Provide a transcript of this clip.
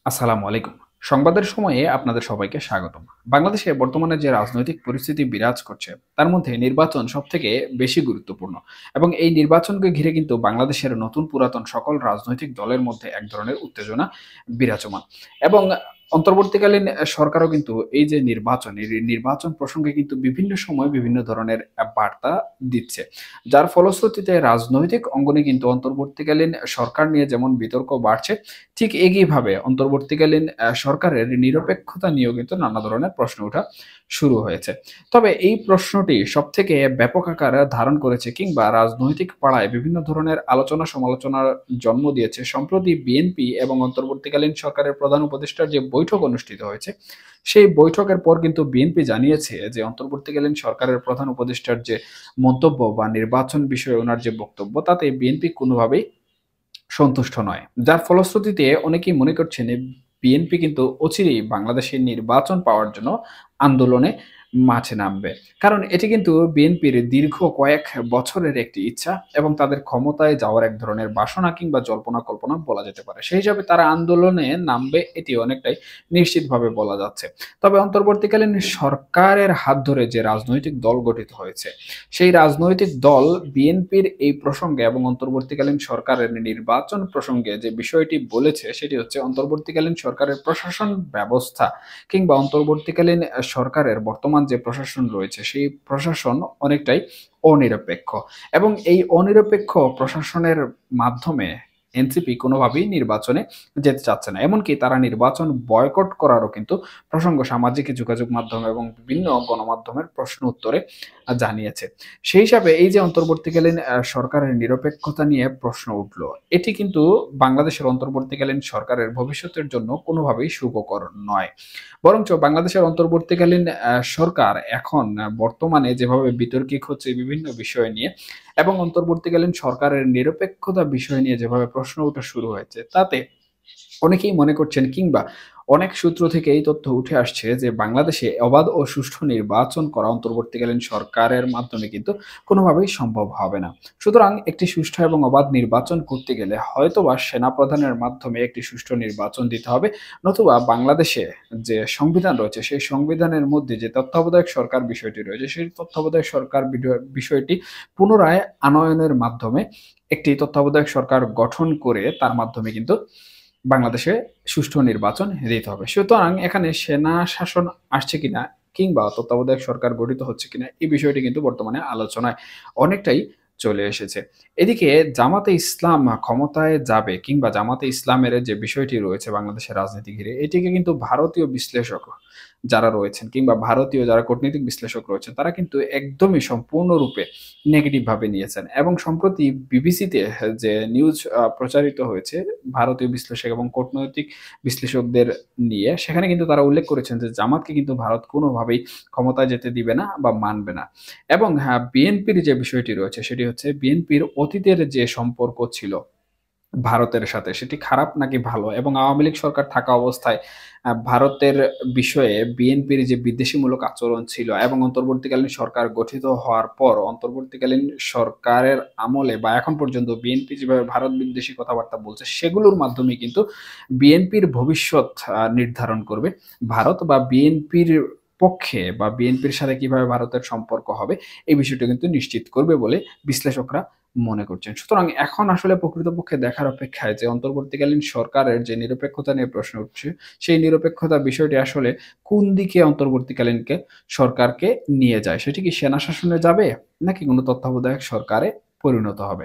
আসসালামু আলাইকুম। সংবাদের সময়ে আপনাদের সবাইকে স্বাগতম। বাংলাদেশে বর্তমানে যে রাজনৈতিক পরিস্থিতি বিরাজ করছে, তার মধ্যে নির্বাচন সবথেকে বেশি গুরুত্বপূর্ণ। এবং এই নির্বাচনকে ঘিরে কিন্তু বাংলাদেশের নতুন পুরাতন সকল রাজনৈতিক দলের মধ্যে এক ধরনের উত্তেজনা বিরাজমান। এবং অন্তর্বর্তীকালীন সরকারও কিন্তু এই যে নির্বাচন, এই নির্বাচন প্রসঙ্গে কিন্তু বিভিন্ন সময় বিভিন্ন ধরনের বার্তা দিচ্ছে। যার ফলশ্রুতিতে রাজনৈতিক অঙ্গনে কিন্তু অন্তর্বর্তীকালীন সরকার নিয়ে যেমন বিতর্ক বাড়ছে, ঠিক একইভাবে অন্তর্বর্তীকালীন সরকারের নিরপেক্ষতা নিয়েও কিন্তু নানা ধরনের প্রশ্ন ওঠা শুরু হয়েছে। তবে এই প্রশ্নটি সবথেকে ব্যাপক আকার ধারণ করেছে কিংবা রাজনৈতিক পাড়ায় বিভিন্ন ধরনের আলোচনা সমালোচনার জন্ম দিয়েছে সম্প্রতি বিএনপি এবং অন্তর্বর্তীকালীন সরকারের প্রধান উপদেষ্টার যে বৈঠক অনুষ্ঠিত হয়েছে, সেই বৈঠকের পর কিন্তু বিএনপি জানিয়েছে যে অন্তর্বর্তীকালীন সরকারের প্রধান উপদেষ্টার যে মন্তব্য বা নির্বাচন বিষয়ে ওনার যে বক্তব্য, তাতে বিএনপি কোনোভাবেই সন্তুষ্ট নয়। যার ফলশ্রুতিতে অনেকেই মনে করছেন বিএনপি কিন্তু অচিরেই বাংলাদেশের নির্বাচন পাওয়ার জন্য আন্দোলনে মাঠে নামবে। কারণ এটি কিন্তু বিএনপির দীর্ঘ কয়েক বছরের একটি ইচ্ছা এবং তাদের ক্ষমতায় যাওয়ার এক ধরনের বাসনা কিংবা জল্পনা কল্পনা বলা যেতে পারে। সেই হিসাবে তারা আন্দোলনে নামবে, এটি অনেকটাই নিশ্চিতভাবে বলা যাচ্ছে। তবে অন্তর্বর্তীকালীন সরকারের হাত ধরে যে রাজনৈতিক দল গঠিত হয়েছে, সেই রাজনৈতিক দল বিএনপির এই প্রসঙ্গে এবং অন্তর্বর্তীকালীন সরকারের নির্বাচন প্রসঙ্গে যে বিষয়টি বলেছে, সেটি হচ্ছে অন্তর্বর্তীকালীন সরকারের প্রশাসন ব্যবস্থা কিংবা অন্তর্বর্তীকালীন সরকারের বর্তমান যে প্রশাসন রয়েছে, সেই প্রশাসন অনেকটাই অনিরপেক্ষ। এবং এই অনিরপেক্ষ প্রশাসনের মাধ্যমে এনসিপি কোনোভাবেই নির্বাচনে যেতে চাচ্ছে না। এমনকি তারা নির্বাচন বয়কট করারও কিন্তু প্রসঙ্গ সামাজিক যোগাযোগ মাধ্যম এবং বিভিন্ন গণমাধ্যমের প্রশ্ন উত্তরে জানিয়েছে। সেই হিসাবে এই যে অন্তর্বর্তীকালীন সরকারের নিরপেক্ষতা নিয়ে প্রশ্ন উঠল, এটি কিন্তু বাংলাদেশের অন্তর্বর্তীকালীন সরকারের ভবিষ্যতের জন্য কোনোভাবেই সুখকর নয়। বরঞ্চ বাংলাদেশের অন্তর্বর্তীকালীন সরকার এখন বর্তমানে যেভাবে বিতর্কিত হচ্ছে বিভিন্ন বিষয় নিয়ে এবং অন্তর্বর্তীকালীন সরকারের নিরপেক্ষতা বিষয় নিয়ে যেভাবে প্রশ্ন ওঠা শুরু হয়েছে, তাতে অনেকেই মনে করছেন কিংবা অনেক সূত্র থেকে এই তথ্য উঠে আসছে যে বাংলাদেশে অবাধ ও সুষ্ঠু নির্বাচন করা অন্তর্বর্তীকালীন সরকারের মাধ্যমে কিন্তু কোনোভাবেই সম্ভব হবে না। সুতরাং একটি সুষ্ঠু এবং অবাধ নির্বাচন করতে গেলে হয়তোবা সেনাপ্রধানের মাধ্যমে একটি সুষ্ঠু নির্বাচন দিতে হবে, নতুবা বাংলাদেশে যে সংবিধান রয়েছে, সেই সংবিধানের মধ্যে যে তত্ত্বাবধায়ক সরকার বিষয়টি রয়েছে, সেই তত্ত্বাবধায়ক সরকার বিষয়টি পুনরায় আনয়নের মাধ্যমে একটি তত্ত্বাবধায়ক সরকার গঠন করে তার মাধ্যমে কিন্তু বাংলাদেশে সুষ্ঠু নির্বাচন দিতে হবে। সুতরাং এখানে সেনা শাসন আসছে কিনা কিংবা তত্ত্বাবধায়ক সরকার গঠিত হচ্ছে কিনা, এই বিষয়টি কিন্তু বর্তমানে আলোচনায় অনেকটাই চলে এসেছে। এদিকে জামাতে ইসলাম ক্ষমতায় যাবে কিংবা জামাতে ইসলামের যে বিষয়টি রয়েছে বাংলাদেশের রাজনীতি ঘিরে, এটিকে কিন্তু ভারতীয় বিশ্লেষক যারা রয়েছেন কিংবা ভারতীয় যারা কূটনৈতিক বিশ্লেষক রয়েছেন, তারা কিন্তু একদমই সম্পূর্ণরূপে নেগেটিভ ভাবে নিয়েছেন। এবং সম্প্রতি বিবিসিতে যে নিউজ প্রচারিত হয়েছে ভারতীয় বিশ্লেষক এবং কূটনৈতিক বিশ্লেষকদের নিয়ে, সেখানে কিন্তু তারা উল্লেখ করেছেন যে জামাতকে কিন্তু ভারত কোনোভাবেই ক্ষমতায় যেতে দিবে না বা মানবে না। এবং হ্যাঁ, বিএনপির যে বিষয়টি রয়েছে সেটি হচ্ছে বিএনপির অতীতের যে সম্পর্ক ছিল ভারতের সাথে, সেটি খারাপ নাকি ভালো, এবং আওয়ামী লীগ সরকার থাকা অবস্থায় ভারতের বিষয়ে বিএনপির যে বিদ্বেষীমূলক আচরণ ছিল এবং অন্তর্বর্তীকালীন সরকার গঠিত হওয়ার পর অন্তর্বর্তীকালীন সরকারের আমলে বা এখন পর্যন্ত বিএনপি যেভাবে ভারত বিদ্বেষী কথাবার্তা বলছে, সেগুলোর মাধ্যমে কিন্তু বিএনপির ভবিষ্যৎ নির্ধারণ করবে ভারত, বা বিএনপির পক্ষে বা বিএনপির সাথে কিভাবে ভারতের সম্পর্ক হবে, এই বিষয়টা কিন্তু নিশ্চিত করবে বলে বিশ্লেষকরা মনে করছেন। সুতরাং এখন আসলে প্রকৃতপক্ষে দেখার অপেক্ষায় যে অন্তর্বর্তীকালীন সরকারের যে নিরপেক্ষতা নিয়ে প্রশ্ন উঠছে, সেই নিরপেক্ষতা বিষয়টি আসলে কোন দিকে অন্তর্বর্তীকালীনকে সরকারকে নিয়ে যায়। সেটি কি সেনা শাসনে যাবে নাকি কোনো তত্ত্বাবধায়ক সরকারে পরিণত হবে?